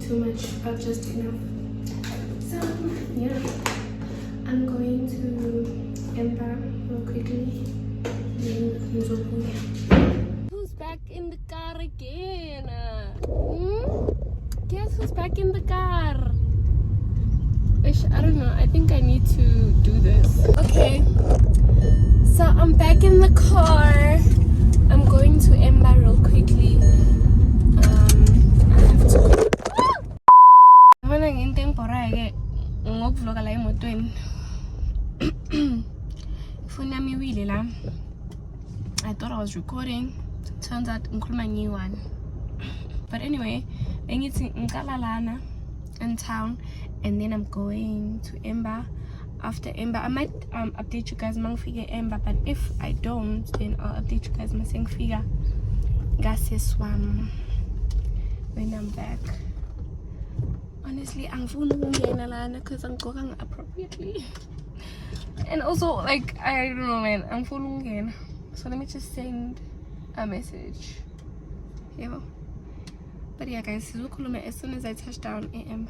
too much, but just enough. So yeah, I'm going to enter real quickly. Who's back in the car again? Guess who's back in the car? I don't know. I think I need to do this. Okay, so I'm back in the car. I'm going to Emba real quickly. I have to. I thought I was recording. Turns out I'm calling my new one. But anyway, I need to Nkalalana in town, and then I'm going to Emba. After Emba, I might update you guys Mangfigure Emba, but if I don't, then I'll update you guys Maseng Figure Gaseswam when I'm back. Honestly, I'm feeling because I'm going appropriately. And also, like, I don't know, man, I'm feeling. So let me just send a message. Yeah. But yeah, guys, as soon as I touch down AM.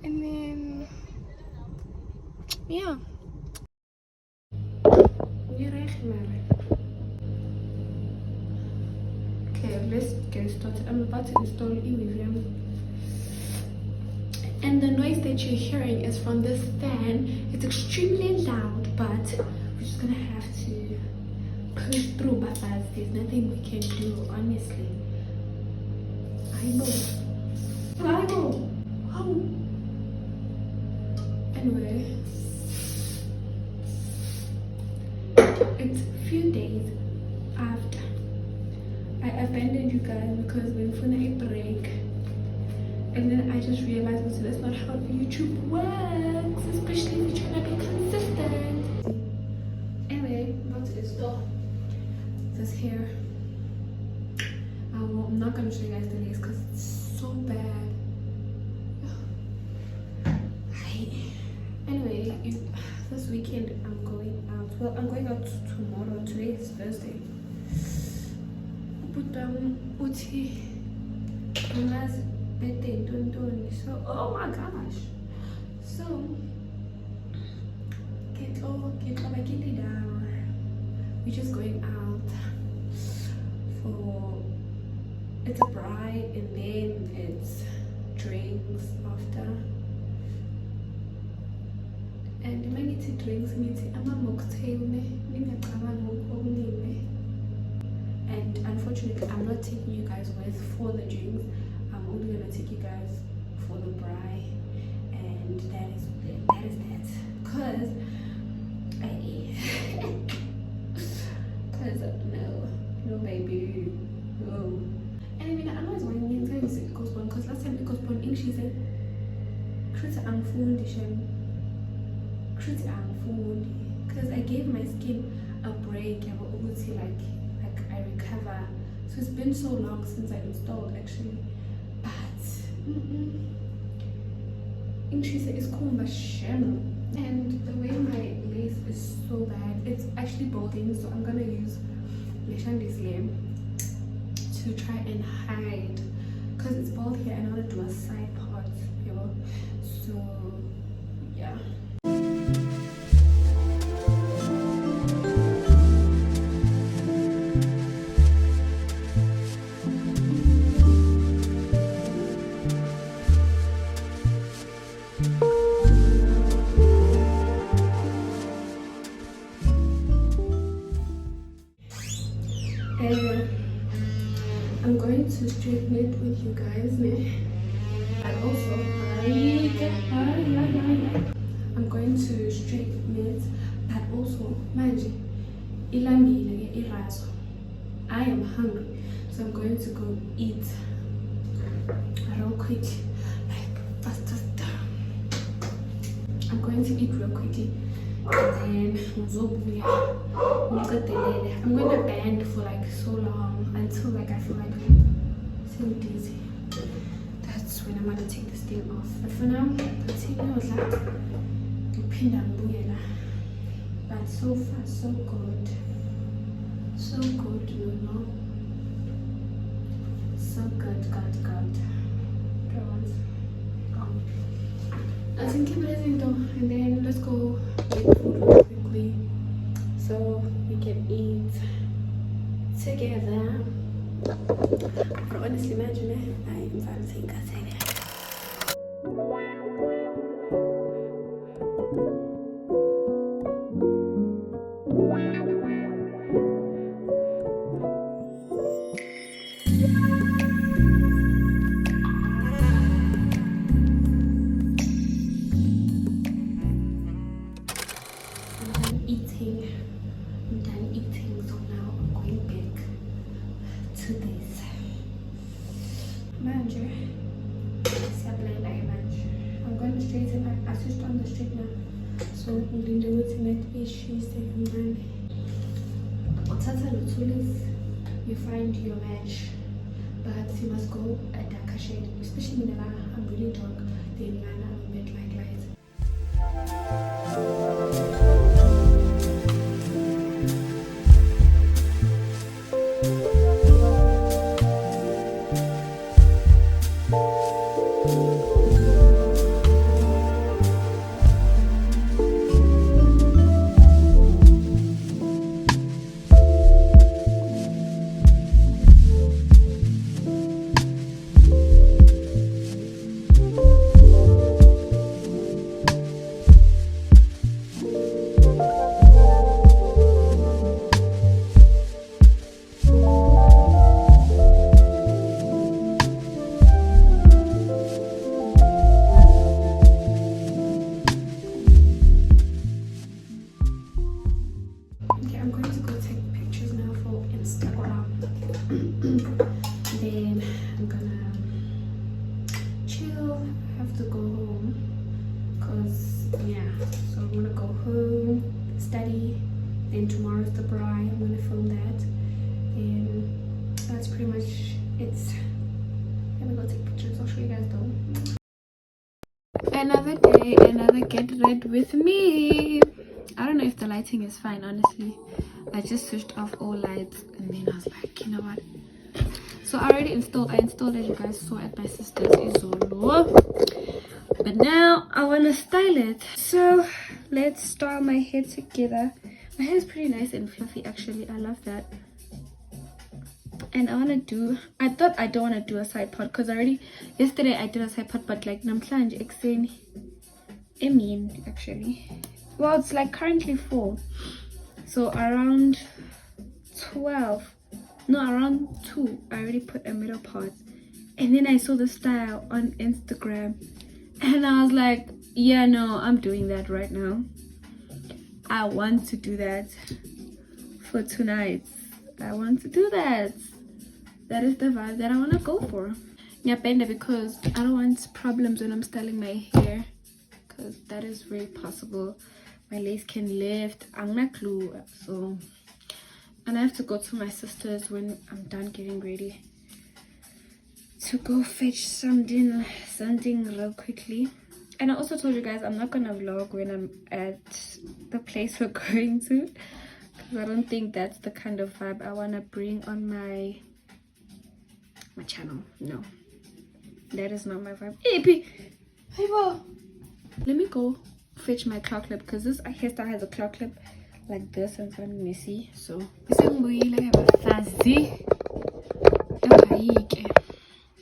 And then, yeah. Okay, let's get started. I'm about to install eWVM. And the noise that you're hearing is from this fan. It's extremely loud, but we're just gonna have to push through. But there's nothing we can do, honestly. I know. Anyway, it's a few days after I abandoned you guys because we went on a break, and then I just realized that's not how YouTube works, especially if you're trying to be consistent. Anyway, about to install this here. I'm not gonna show you guys the legs because it's so bad. Anyway, this weekend I'm going out. Well, I'm going out tomorrow. Today is Thursday. But Uti Anna's birthday, don't. So, oh my gosh. So, get down. We're just going out for. It's a bride and then it's drinks after. And when it's drinks, I'm a mocktail. And unfortunately, I'm not taking you guys with for the drinks. I'm only gonna take you guys for the bride, and that is that. Cause no baby, no. And I mean, I know it's one means I say it goes on, cause last time it goes on, she said, "Create an foundation." Because I gave my skin a break. I will always say like I recover. So it's been so long since I installed actually, but Intrisa is kumba sham, and the way my lace is so bad, it's actually balding. So I'm gonna use Leshandi's hair to try and hide, because it's bald here and I want to do a side part, you know. So yeah. I'm going to straighten it with you guys, and also I'm going to straighten it, but also manje ilambile irazo. I am hungry, so I'm going to go eat real quick, like faster. I'm going to eat real quickly, and then I'm going to band for like so long until like I feel like so dizzy. That's when I'm going to take this thing off. But for now, but so far so good, you know. So good. I think keep it though, and then let's go make food real quickly so we can eat together. But honestly, imagine I am fancying that. I'm done eating, so now I'm going back to this. Manager, I'm going to straighten. I switched on the straightener, so we can do it tonight. Issues taking money. You find your match, but you must go a darker shade, especially when I'm really dark. Then I'm a bit like light. Then I'm gonna chill. I have to go home because so I'm gonna go home, study, then tomorrow's the bride. I'm gonna film that, and that's pretty much it. Let me go take pictures. I'll show you guys though. Another day, another get ready with me. I don't know if the lighting is fine, honestly. I just switched off all lights and then I was like, you know what? So I installed it, you guys saw at my sister's Izolo. But now I want to style it. So let's style my hair together. My hair is pretty nice and fluffy actually. I love that. And I thought I don't want to do a side part because yesterday I did a side part, but like namhlanje exeni actually. Well, it's like currently 4. So around 2 I already put a middle part, and then I saw the style on Instagram and I was like, yeah, no, I'm doing that right now. I want to do that for tonight. I want to do that. That is the vibe that I want to go for. Nyapenda, because I don't want problems when I'm styling my hair, because that is very possible. My lace can lift. I'm not clue. So, and I have to go to my sister's when I'm done getting ready to go fetch something real quickly. And I also told you guys I'm not gonna vlog when I'm at the place we're going to, because I don't think that's the kind of vibe I want to bring on my channel. No, that is not my vibe. Hey, let me go fetch my claw clip, because this hairstyle has a claw clip like this and it's messy. So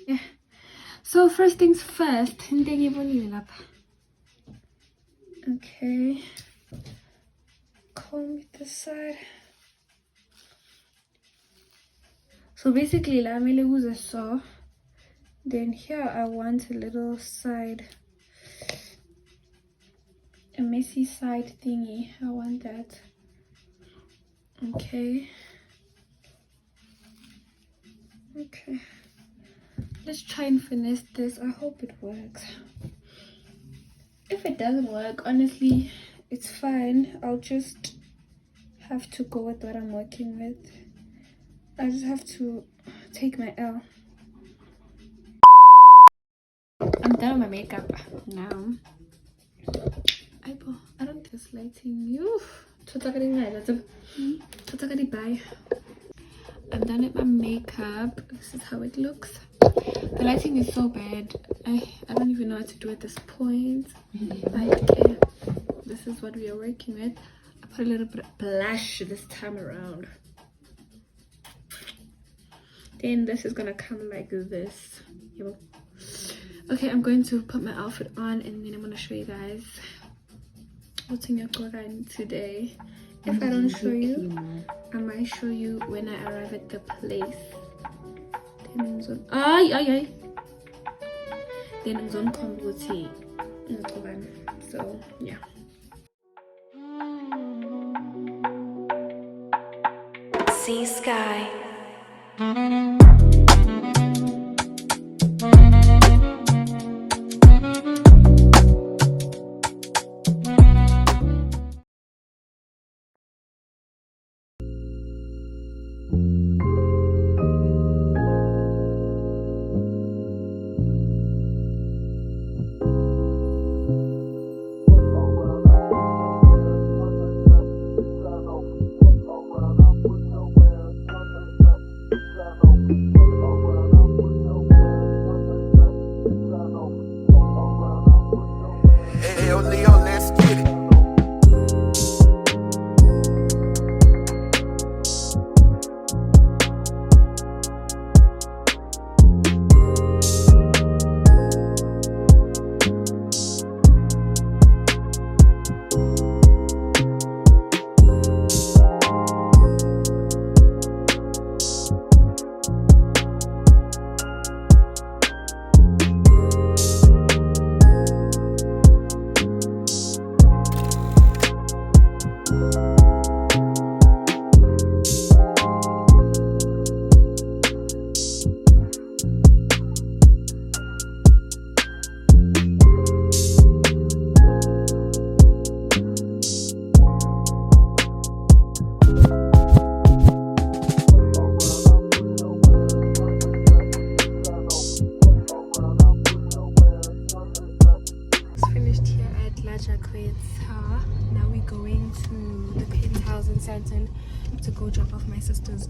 yeah. So first things first. Okay, comb this side. So basically lamele was a saw. Then here I want a little side, a messy side thingy. I want that. Okay, let's try and finesse this. I hope it works. If it doesn't work, honestly, it's fine. I'll just have to go with what I'm working with. I just have to take my L. I'm done with my makeup now. I don't think it's lighting you. Bye. I'm done with my makeup. This is how it looks. The lighting is so bad. I don't even know what to do at this point. Like, okay, this is what we are working with. I put a little bit of blush this time around. Then this is gonna come like this. Okay, I'm going to put my outfit on and then I'm gonna show you guys what's in your grad today. If I don't show you, I might show you when I arrive at the place. Then I'm on combo. So yeah. See sky. Now we're going to the penthouse in Santon to go drop off my sister's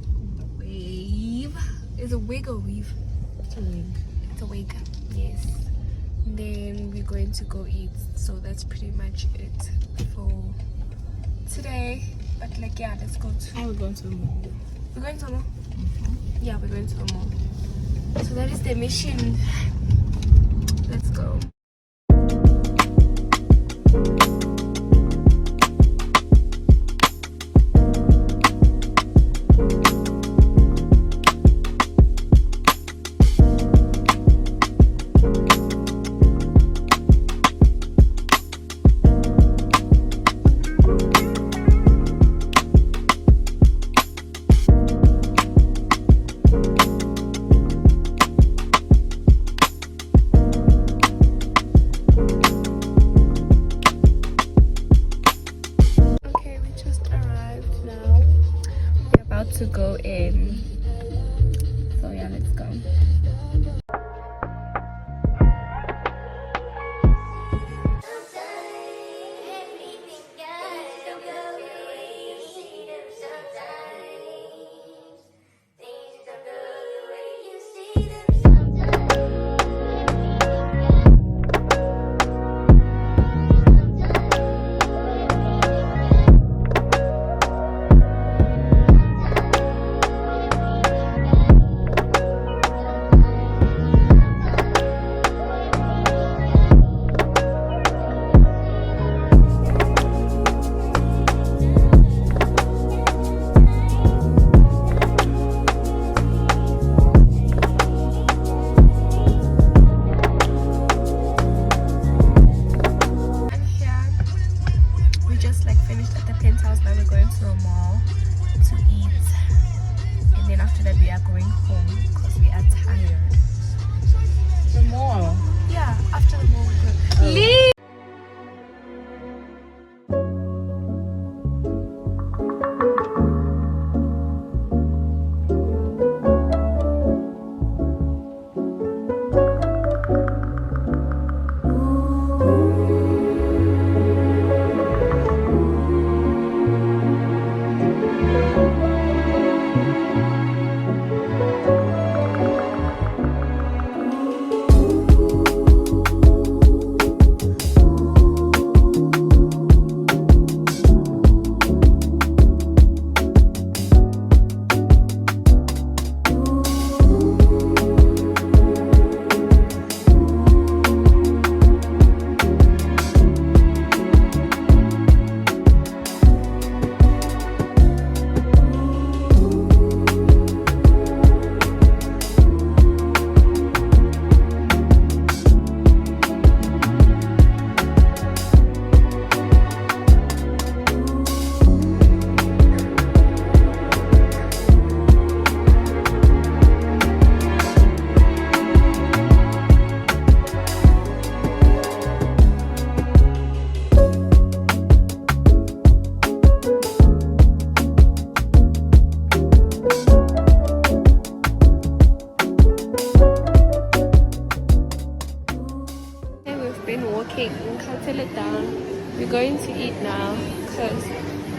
wave. Is it a wig or weave? It's a wig. It's a wig, yes. Then we're going to go eat. So that's pretty much it for today. But like, yeah, let's go to... We're going to the mall. We're going to the mall? Yeah, we're going to the mall. So that is the mission. Let's go. To go in, so yeah, let's go.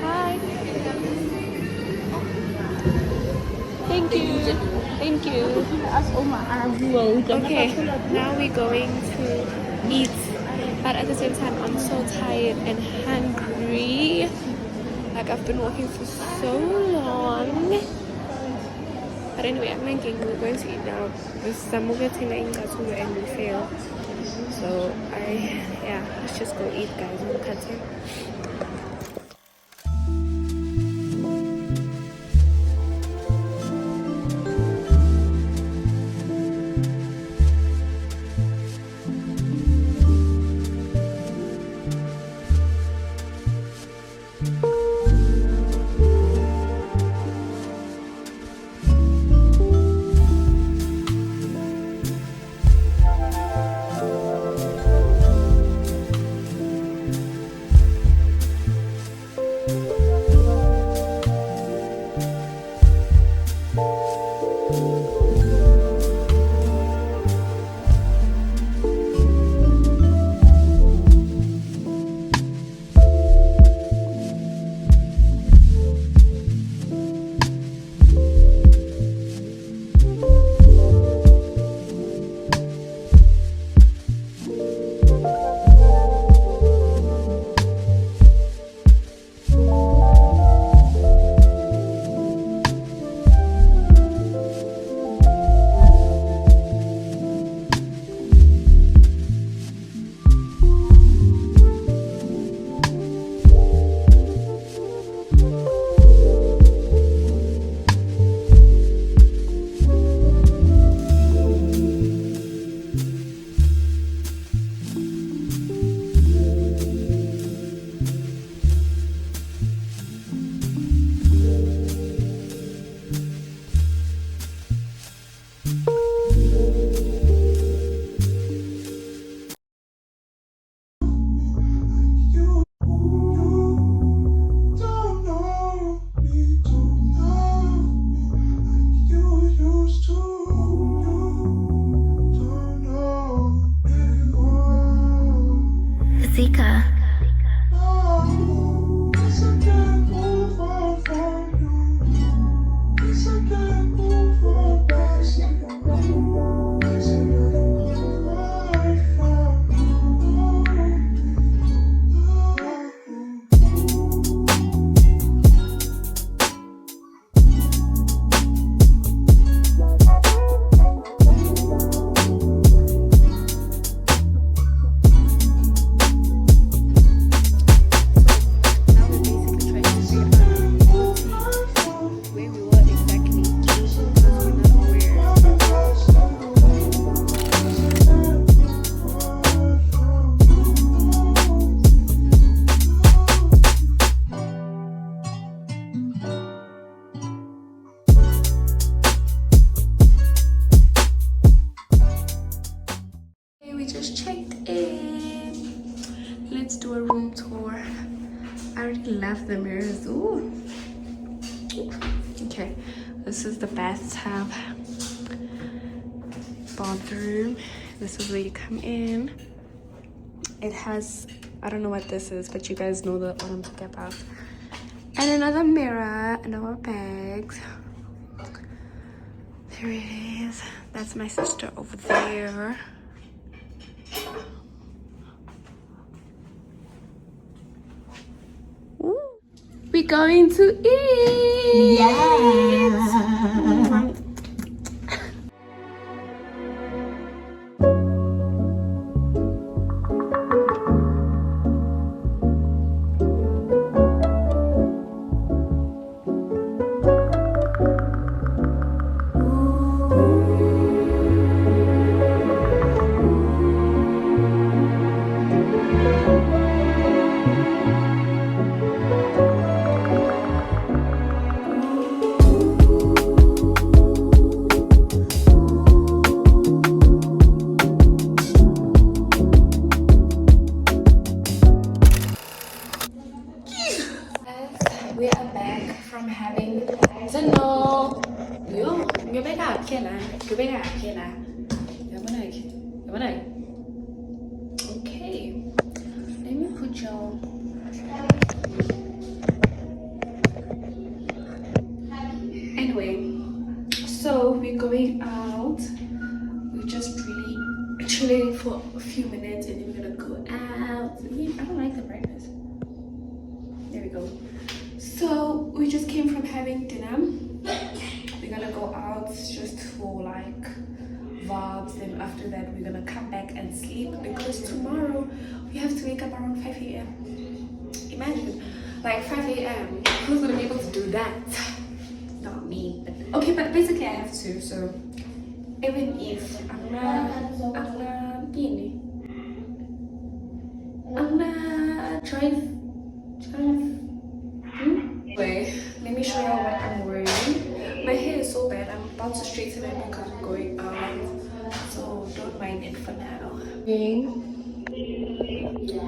Hi. Thank you. Thank you. Okay, now we're going to eat. But at the same time, I'm so tired and hungry. Like I've been walking for so long. But anyway, I'm thinking we're going to eat now. This is and we fail. So let's just go eat, guys. We'll cut it. Zika. We just checked in. Let's do a room tour. I already love the mirrors. Ooh. Okay, this is the bathtub, bathroom. This is where you come in. It has, I don't know what this is, but you guys know what I'm talking about. And another mirror and our bags. There it is. That's my sister over there. Ooh. We're going to eat. Yeah. We are back from having dinner. Yo, you better Okay, let me put y'all going out. We're just really chilling for a few minutes and then we're gonna go out. I don't like the brightness. There we go. So we just came from having dinner. We're gonna go out just for like vibes, then after that we're gonna come back and sleep because tomorrow we have to wake up around 5 a.m. Imagine, like 5 a.m. Who's gonna be able to do that? Not me. But, okay, but basically I have to. So even if I'm not drive. Wait, let me show you what I'm wearing. My hair is so bad. I'm about to straighten it because I'm going out. So don't mind it for now.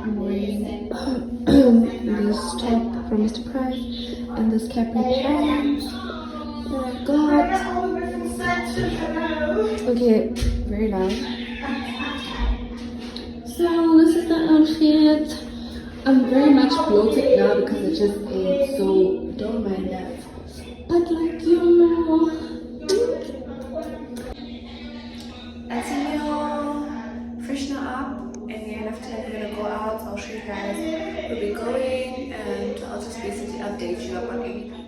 I'm wearing this top from Mr. Price and this Capri pants that I got. Okay, very loud. So this is the outfit. I'm very much bloated now because I just ate, so don't mind that. But like as you know, freshen up, and then after that we're gonna go out. I'll show you guys where we're going, and I'll just basically update you about everything.